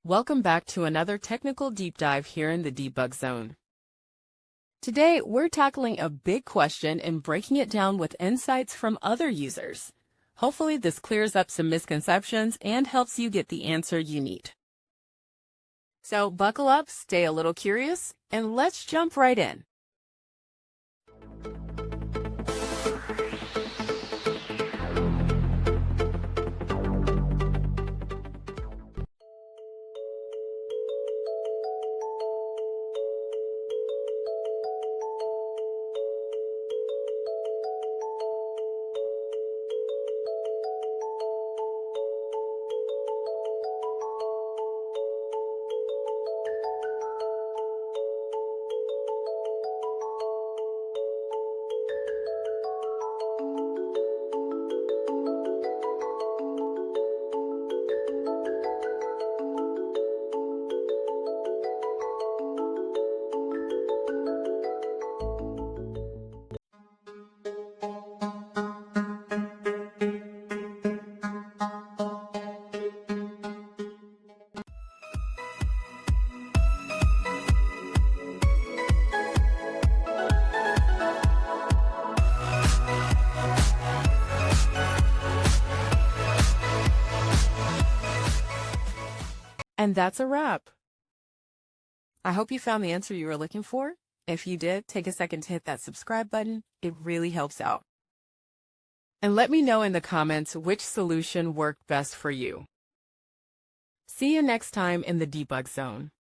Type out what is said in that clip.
Welcome back to another technical deep dive here in the debug zone. Today, we're tackling a big question and breaking it down with insights from other users. Hopefully, this clears up some misconceptions and helps you get the answer you need. So buckle up, stay a little curious, and let's jump right in. And that's a wrap. I hope you found the answer you were looking for. If you did, take a second to hit that subscribe button. It really helps out. And let me know in the comments which solution worked best for you. See you next time in the debug zone.